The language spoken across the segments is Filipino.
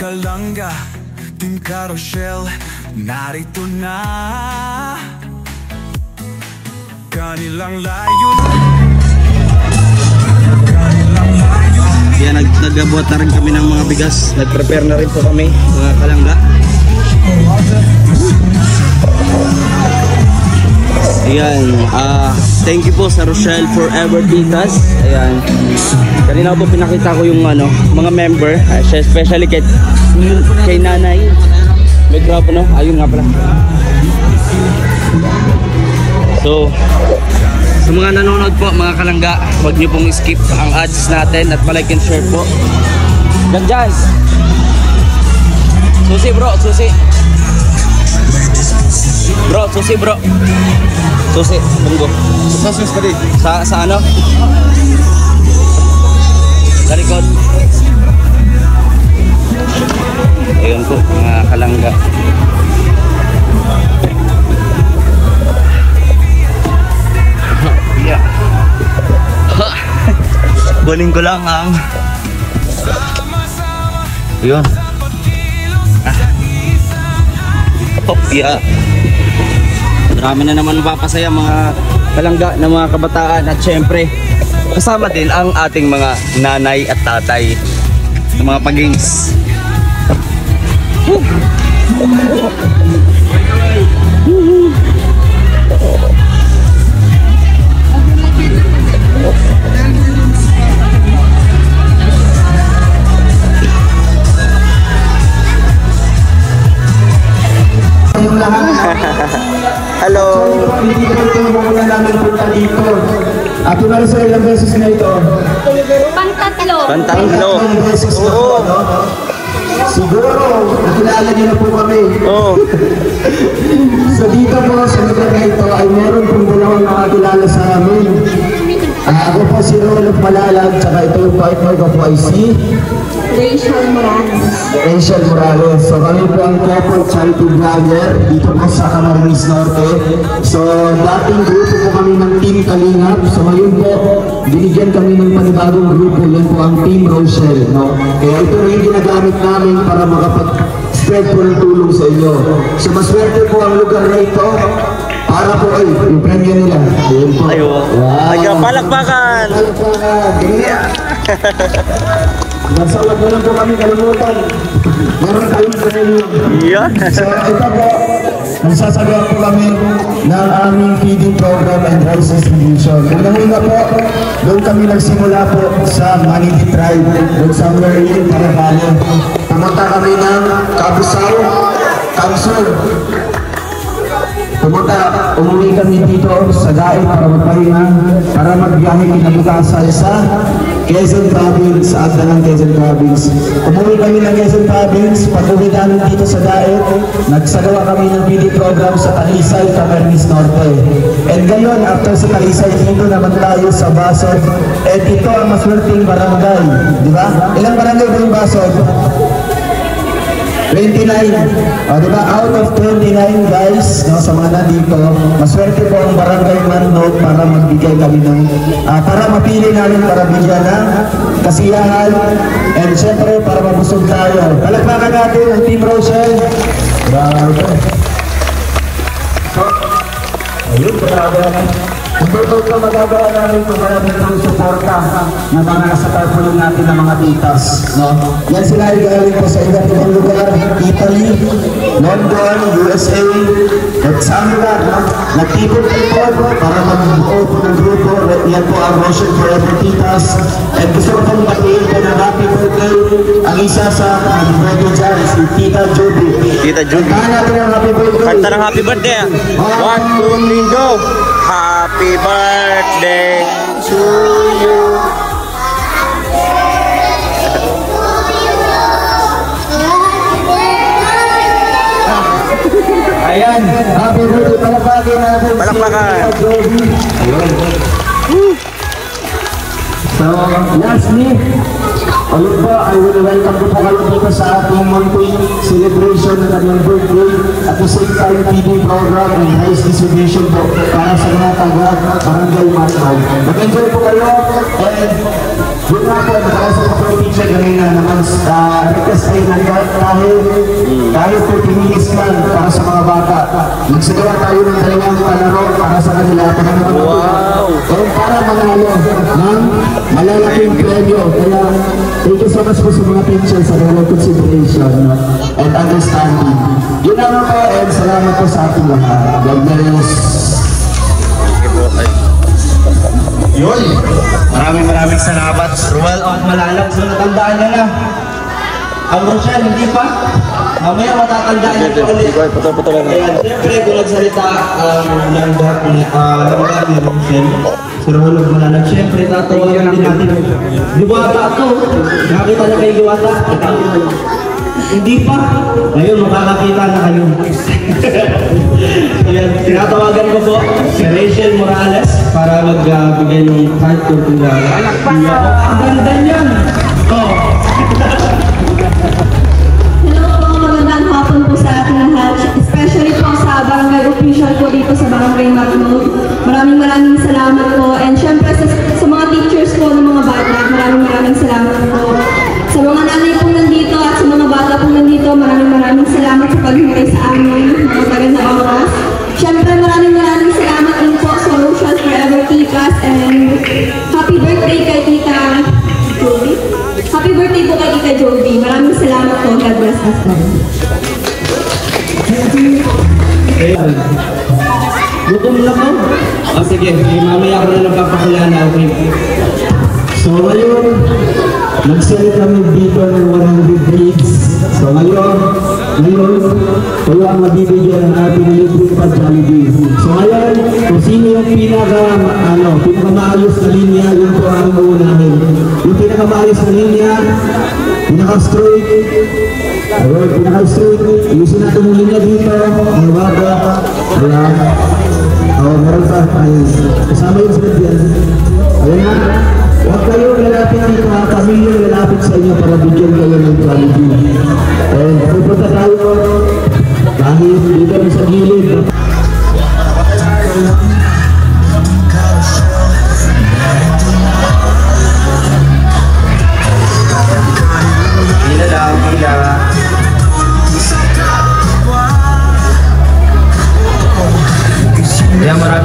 Kalangga, Team Carousel, narito na. Kanilang layunin. Yan, nag-abuhat na rin kami ng mga bigas. Nag-prepare na rin po kami, mga kalangga. Ayan, thank you po sa Rochelle Forever Titas. Ayan, kanina po pinakita ko yung mga member, especially kay nanay. May grab ayun nga pala. So, sa mga nanonood po mga kalangga, huwag niyo pong skip ang ads natin at palike and share po. Diyan. Susi bro, susi. Bro, susi bro. Susi, tunggu. Sa ano? Sa likod. Ayun po mga kalangga. Yeah. Kunin ko lang ang yun. Yeah. Marami na naman mapapasaya mga kalangga ng mga kabataan at syempre kasama din ang ating mga nanay at tatay ng mga pagings. Hello. At tunay sa ilang beses na ito. Pantatlo. Oo. Siguro, nakilala niyo na po kami. Oo. So dito po sa lugar na ito ay meron pong dalawang nakakilala sa amin. Ako po si Rolf Malalag, tsaka ito yung partner ko po ay si Rachel Morales. So kami po ang couple charity vlogger dito po sa Camarines Norte. So dating grupo po kami ng Team Kalingap. So ngayon po, binigyan kami ng panibagong grupo. Yan po ang Team Rochelle. No? Kaya ito rin ginagamit namin para makapag-spread po ng tulong sa inyo. So maswerte po ang lugar na ito. Para po ay, yung premyo nila. Ayun po. Ayo. Wow. Ay, palakpakan. Yeah. Nasa wag na lang po kami kalimutan. Meron tayong premyo. Yeah. So ito po, nagsasagawa po kami ng aming feeding program and rice distribution. Una po, doon kami nagsimula po sa Maniti Tribe, doon sa Merlin, Parabalo. Pumunta kami ng Kabusaw, Kamsur. Umuwi kami dito sa Daet para magpahinga, para magbiyahe kinabukasan sa Quezon Province, sa Agda ng Quezon Province. Umuwi kami ng Quezon Province, pag-uwi namin dito sa Daet, nagsagawa kami ng PD program sa Talisay, Camarines Norte. And ngayon, after sa Talisay, dito naman tayo sa Basod. And ito ang maswerteng barangay, di ba? Ilang barangay ba yung Basod? 29. Diba? Out of 29 guys, no, sa mga nandito, maswerte po ang barangay Mandog para magbigay kami ng, para mapili namin para bigyan ng kasiyahan and syempre para mabusog tayo. Palakpakan natin ang Team Rochelle. Bravo. So, ayun, patawag na. Kung ito magagawa namin ito, marami ng suporta ng mga nasa tarpaulin natin ng mga titas. No? Yan sila ay galing po sa iba't ibang lugar, Italy, London, USA, at sa lugar. No? Nagtipon-tipon para mag-buo po ng grupo. Yan po ang Rochelle Forever Titas. At gusto ko pong batiin po ng happy birthday ang isa sa happy birthday dyan, si Tita Judy. Tita Judy. Kantahan natin ang happy birthday. Kanta ng happy birthday. 1, 2, 3, go! Happy birthday to you. Ayan, happy birthday, palakpakin natin. Palakpakan. So, lastly, ulit po, I will welcome po kayo dito sa ating monthly celebration ng kanyang birthday at the same time feeding program and rice distribution po para sa mga taga Barangay Matay. Mag-enjoy po kayo and Yun nga po, nakausap ko yung teacher kanina naman, request kayo ng kahit 30 minutes lang para sa mga bata. Nagsagawa tayo ng dalawang palaro para sa kanila. Wow! Para manalo ng malalaking premyo. Kaya, thank you so much po sa mga teachers sa their consideration and understanding. Yun naman po, and salamat po sa ating lahat. God bless. Yun! Maraming salamat. Ruel of Malalag. So natandaan niya na. Ang Rochelle, hindi pa. Mamaya matatandaan niya pa ulit. Ayan, siyempre kung nagsalita ng lahat ni Rochelle, si Ruel of Malalag, siyempre tatawagan din natin. Diwata ito. Nakakita na kay Diwata. Hindi pa. Ngayon, makakakita na kayo. Ayan, tinatawagan ko po si Rachel Morales para magbigay ng kahit kunting gala. Ang ganda niyan! Oh. Hello po, magandang hapon po sa ating lahat. Especially po sa barangay official po dito sa Barangay Matnog. Maraming salamat po. And syempre sa mga teachers po ng mga bata, maraming salamat po. Sa mga nanay po nandito at sa mga bata po nandito, maraming salamat sa paghintay sa amin, mga taga na oras. Syempre maraming salamat din po sa Rochelle Forever Tikas, and happy birthday kay Tita Joby. Happy birthday po kay Tita Joby. Maraming salamat po. God bless us all. Gutom na po? O sige, mamaya ko na lang papakilala, okay? So ngayon, nagsalit kami dito ng 100 grades. So ngayon, kayo ang mabibigyan ng ating libre pa Jollibee. So ngayon, kung sino yung pinakamaayos na linya, yun po ang uunahin. Yung pinakamaayos na linya, pinaka-straight, ayusin natin yung linya dito, ang baga, ayan. Meron pa, ayun. Kasama yung sunod yan. Ayan na. Huwag kayo lalapit dito, mga pamilya lalapit sa inyo para bigyan kayo ng Jollibee. And pupunta tayo kahit dito sa gilid.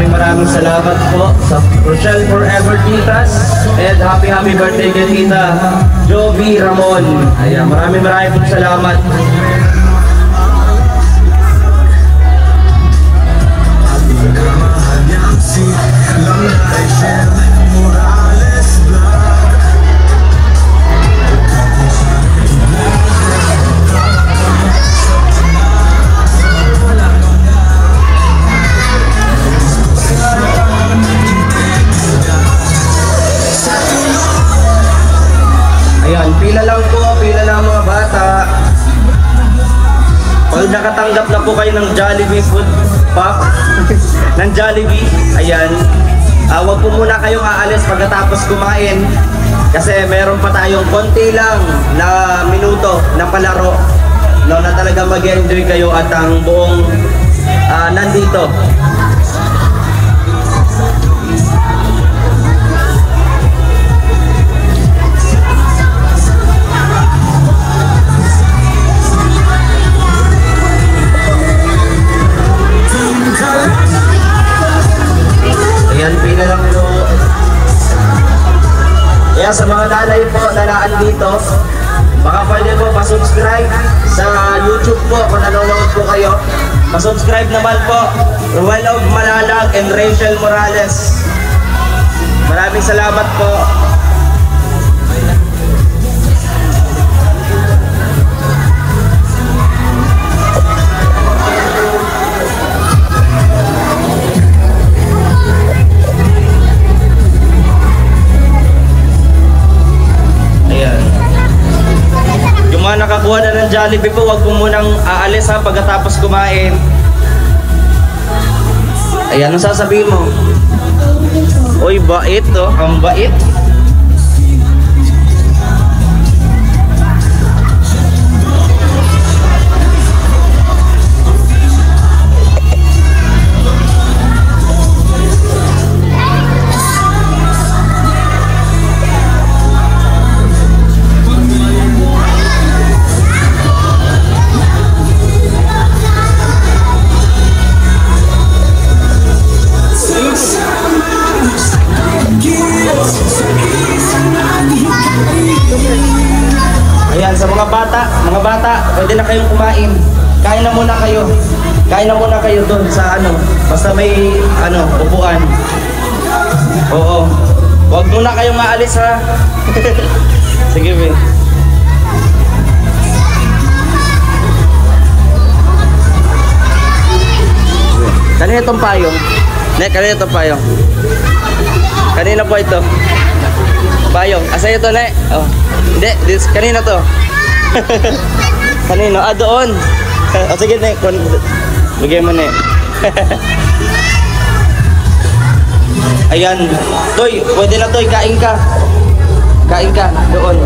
Maraming salamat po sa Rochelle Forever Titas, and happy birthday kay Tita Joby Ramon. Ayan, maraming pong salamat. Pila lang mga bata. Pag nakatanggap na po kayo ng Jollibee food pack ng Jollibee, ayan, wag po muna kayong aalis pagkatapos kumain kasi meron pa tayong konti lang na minuto na palaro, no, na talaga mag-enjoy kayo at ang buong nandito. Ayan, pila lang po. Kaya sa mga nanay po na naandito, baka pwede po pa-subscribe sa YouTube po kung nanonood po kayo. Pa-subscribe naman po, Ruel of Malalag and Rachel Morales. Maraming salamat po. Nakakuha na ng Jollibee po, wag po munang aalis ha pagkatapos kumain. Ayan, ano sasabihin mo? Uy, bait to, ang bait. pwede na kayong kumain. Kain na muna kayo. Kain na muna kayo doon sa ano, basta may ano, upuan. Oo. Huwag muna kayong maalis ha. Sige, be. Kanina itong payong. Kanina itong payong. Kanina po ito. Payong. Asa ito, ne? Oh. Hindi, kanina to. Kanino? Ah, doon. O sige, ne. Bigay mo, ne. Ayan. Toy, pwede na, Toy. Kain ka. Kain ka. Doon.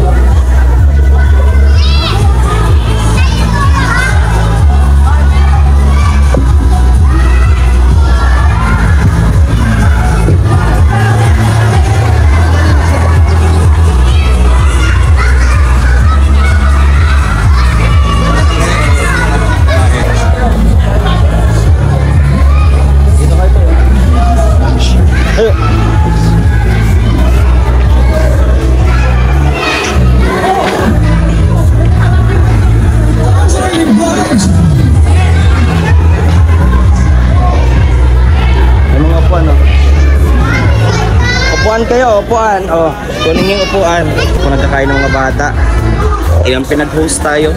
Upuan kayo, upuan. Oh, kunin yung upuan. Kung nagkakain ng mga bata, ayun, pinag-host tayo.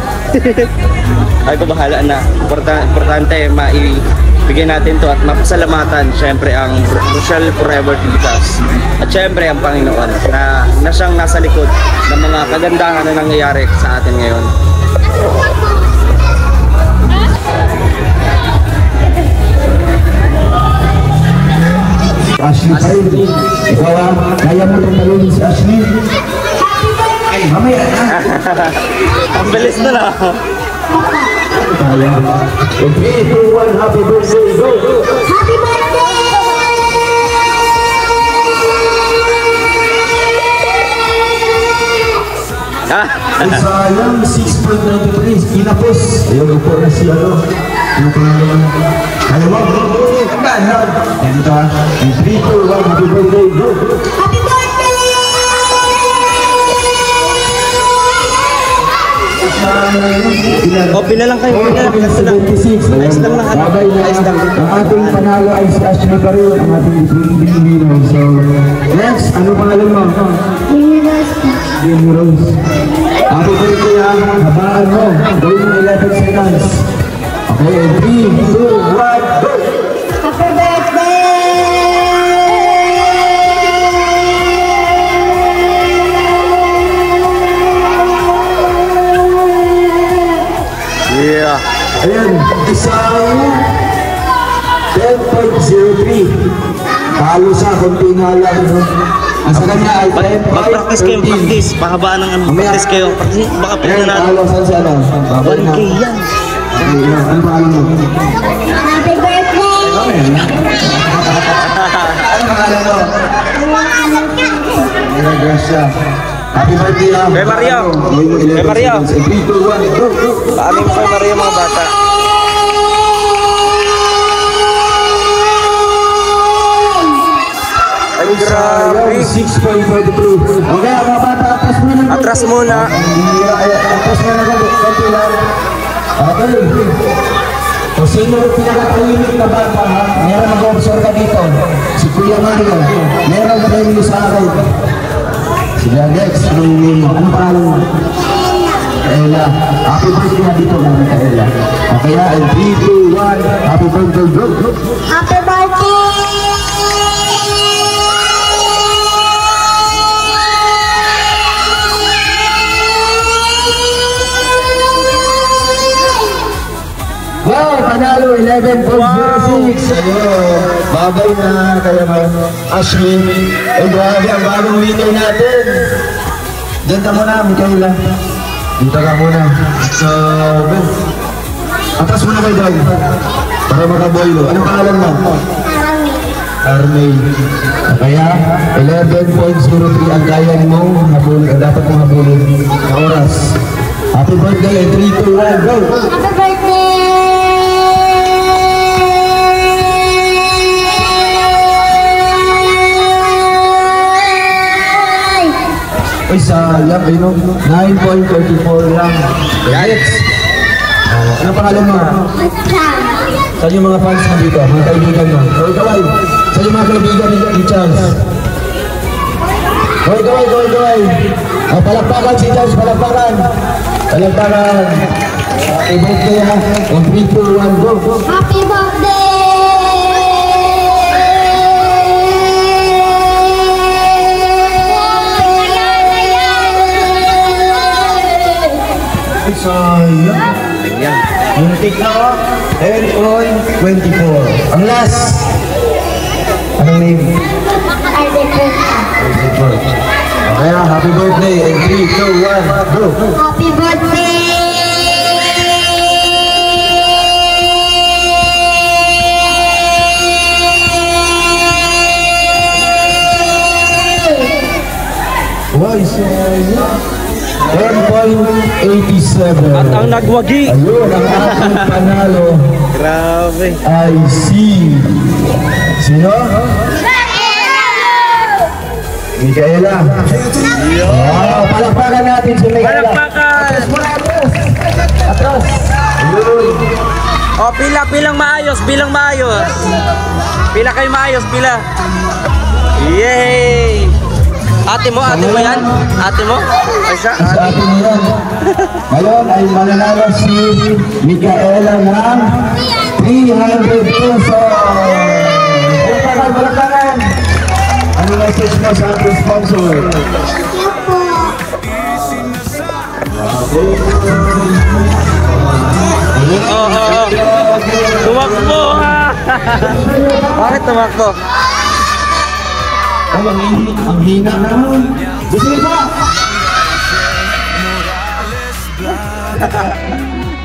Ay ko bahala na. Importante maibigay natin to at mapasalamatan syempre ang Rochelle Forever Titas. At syempre ang Panginoon na siyang nasa likod ng mga kagandahan na nangyayari sa atin ngayon. Ashley pa rin. Ikaw kaya mo itong talungin si Ashley? Ay, mamaya na. Ang bilis na na. Kaya. 3, 2, 1, happy birthday, go! Happy birthday! Sayang, 6.93, kinapos. Ayun, upo na si ano. Ano pa naman? Kaya mo, dito ha. 3, 2, 1, happy birthday, go! Happy birthday! O, pinalang kayo. Pinalang. 76. Ayos lang lang. Bagay na Ayos lang. ang ating panalo ay si Ashley pa rin, ang ating binibino. So, next, ano pangalan mo? Jamie Rose. Happy birthday ha. Habaan mo. Gawin mo 11 seconds. Okay, 3, 2, 1, go! Happy birthday! Yeah. Ayan, isang 10.03. Talo sa konti nga lang. No? Ang sa kanya ay 10.13. Mag-practice kayo, practice. Pahabaan ng ano. Practice kayo. Baka pwede Ayan, na. talo saan siya no? Babay na. 1K yan. Okay, yan. Ano pa alam mo? Happy birthday! Ano pangalan mo? Mira Gracia. Happy birthday ha. Kay Maria. Kay Maria. 3, 2, 1, go, go. Paamin mo kay Maria mga bata. Ay, grabe. 6.42. Okay, mga bata, atras muna. Atras muna. Atras muna konti lang. Okay. Kung sino yung pinakatahimik na bata, ha? Meron mag-observe ka dito. Si Kuya Mario. Meron premium sa akin. Si Alex, anong name mo? Anong pangalan mo? Kaela. Happy birthday na dito lang, Kaela. Okay, ha? And 3, 2, 1. Happy birthday, go. Happy birthday! Wow, panalo 11.06. Ayun, babay na kaya Ashley. Ay, grabe, ang bagong winner natin. Diyan ka muna, Mikaela. Dito ka muna. So, atras muna kayo doon. Para makaboylo. Anong pangalan mo? Armay. Kaya, 11.03 ang kaya mo habulin, dapat mo habulin na oras. Happy birthday, 3, 2, 1, go! Happy birthday! Ay, sayang, ayun, 9.34 lang. Guys, Ano pangalan mo? Saan yung mga fans mo dito? Mga kaibigan mo? Hoy, kaway! Saan yung mga kaibigan ni Charles? Hoy, kaway, kaway, kaway! Oh, palakpakan si Charles, palakpakan! Palakpakan! Happy birthday ha! 3, 2, 1, go! Happy birthday! Sayang! Yung tick na ko, 10.24. Ang last! Anong name? Kaya, happy birthday! And 3, 2, 1, go! Happy birthday! Why, sayang! 10.87. At ang nagwagi. Ayun, ang ating panalo Grabe. ay si... Sino? Micaela. Wow, palakpakan natin si Micaela. Palakpakan. Atras muna, atras. Atras. Ayun. O, pila, pilang maayos, bilang maayos. Pila kayo maayos, pila. Yay! Ate mo yan? Ate mo? Ay siya? Sa atin yan. Ngayon ay mananalo si Micaela ng 300 pesos. Palakpakan, palakpakan. Ano message mo sa ating sponsor? Oo. Tumakbo ha! Bakit tumakbo? Oh, ang hina naman. Gusto mo ba?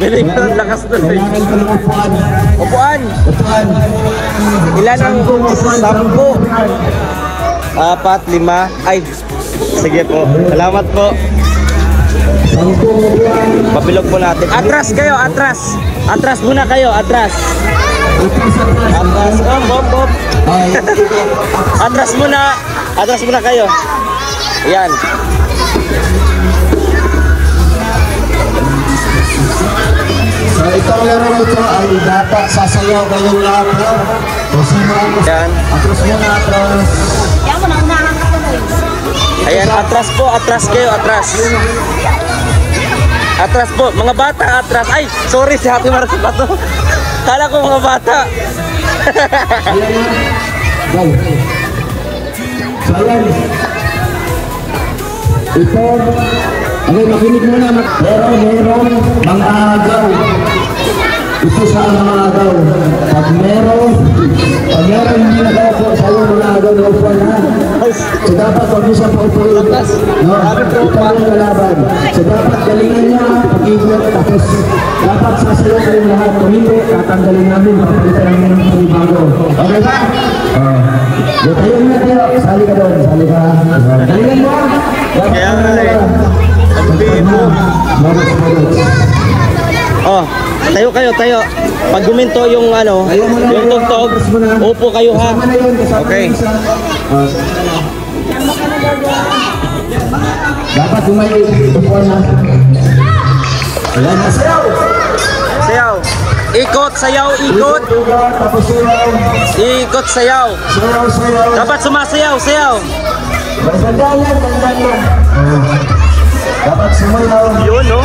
Bilig ko ang lakas doon. Kailangan ko ng upuan. Upuan! Upuan. Ilan ang 10? 4, 5. Ay, sige po. Salamat po. 10 upuan. Pabilog po natin. Atras kayo, atras. Atras muna kayo, atras. Atras. Oh, bop. Ay, Atras muna. Atras muna kayo. Yan. so itong laro ito ay dapat sasayaw kayong lahat. Kung sino ang gusto. Yan. Atras muna, atras. Ayan, atras po. Atras kayo, atras. Atras po. Mga bata, atras. Ay, sorry si Happy Marcy pa to. Kala ko mga bata. Go. So ayan. Ito, okay, makinig muna. Pero meron mga agaw. Ito sa mga agaw. Pag meron hindi nakaupo sa'yo mga agaw na upuan ha. So dapat huwag niyo siya paupuin. No? Ito ang kalaban. So dapat galingan niya, pag-ibig, tapos dapat sasayaw kayong lahat. Kung hindi, tatanggalin namin, papalitan namin ng panibago. Okay ba? Tayo na tayo. Sali ka doon. Sali ka. Galingan mo. Kaya nga eh. Ang bibo. Oh, tayo. Pag guminto yung yung tugtog, upo kayo ha. Okay. Dapat tumayo upuan na. Ayan na sayaw. Sayaw. Ikot, sayaw, ikot. Tapos sayaw. Ikot, sayaw. Sayaw. Dapat sumasayaw, sayaw. Dandan yan. Dapat sumayaw. Yun, no?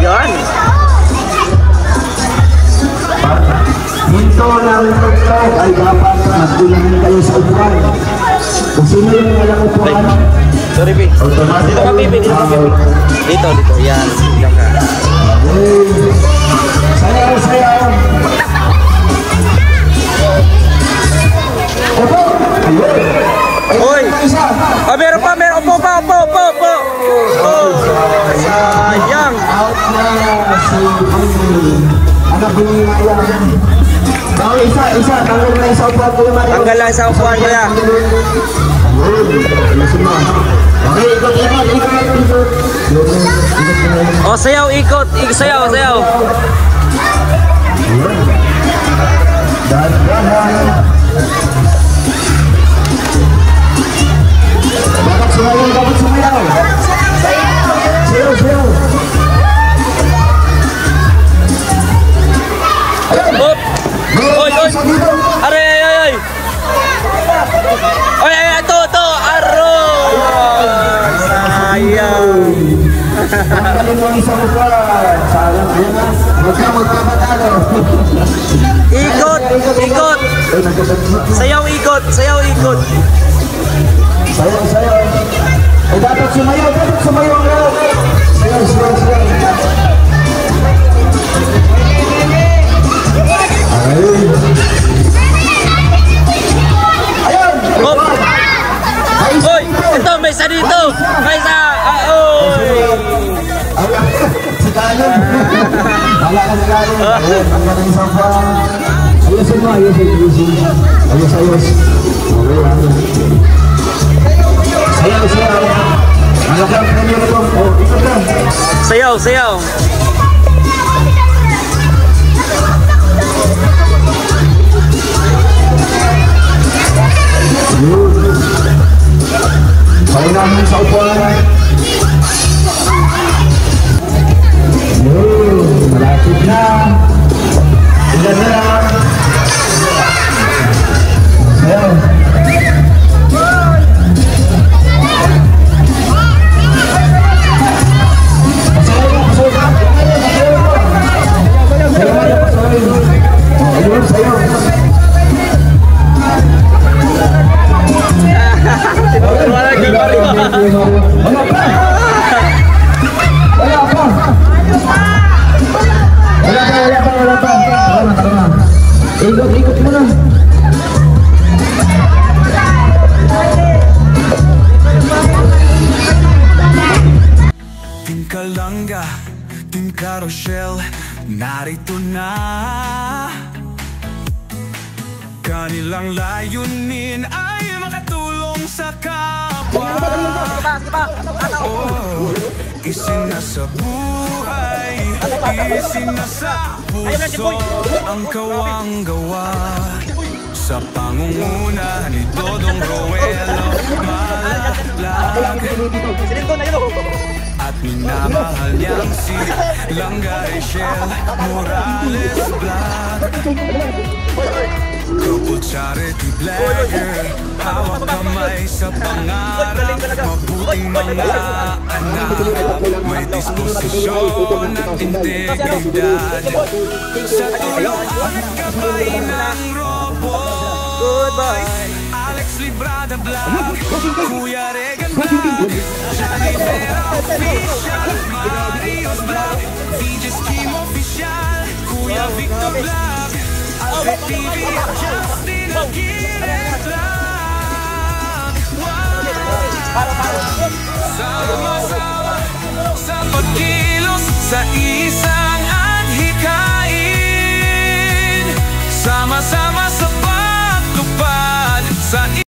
Yan. Dito ng tugtog ay dapat magtulungan kayo sa upuan. Kung sino yung walang upuan, Sorry, B. automatic. Dito ka, B. Dito. Yan. Diyan ka. Sayaw. Opo. Hoy! Isa. Meron pa. Opo. Oh, sayang. Out na si anak ni Maya. Isa. Tanggal na isa upuan ko yung Maya. Tanggal lang sa upuan ko ya. Okay, ikot. Oh, sayaw, ikot. Sayaw. Dahan. Dapat sumayaw. Sayaw. Huwag ka magpapatalo. Ikot! Ikot! Sayaw ikot! Sayaw ikot! Sayaw, sayaw. Eh, dapat sumayaw ang lahat. Sayaw, sayaw, sayaw. Ayun! Hop! Hoy! Ito! May isa dito! May isa! Oy! Si Kalon. Wala ka si Kalon. Ayun, ang ganda ng isang pa. Ayusin mo, ayusin. Ayos. Sayaw, sayaw. Ano ka ang premium ito? Oh, ikot lang. Sayaw! Sayaw! Sayaw namin sa upuan. Malapit na. Ilan na lang. Sayaw. Wala pa. Ikot mo na. Team Kalanga, Team Carousel, narito na. Kanilang layunin ay makatulong sa kapwa. Oh, isinasa buhay, isinasa puso ang kawang gawa. Sa pangunguna ni Dodong Roelo Malalag, at minamahal niyang si Langga Rachel Morales Black. Couple charity blagger, hawak kamay sa pangarap. Mabuting mga anak, may disposisyon at integridad. Sa tulong at gabay ng robot. Goodbye Alex Librada Vlog, Kuya Regan Vlog, Johnny Vera Official, Marios Vlog, VJ Scheme Official, Kuya Victor Vlog, Alfred TV at Justin Aguirre Vlog. Sama-sama sa pagkilos sa isa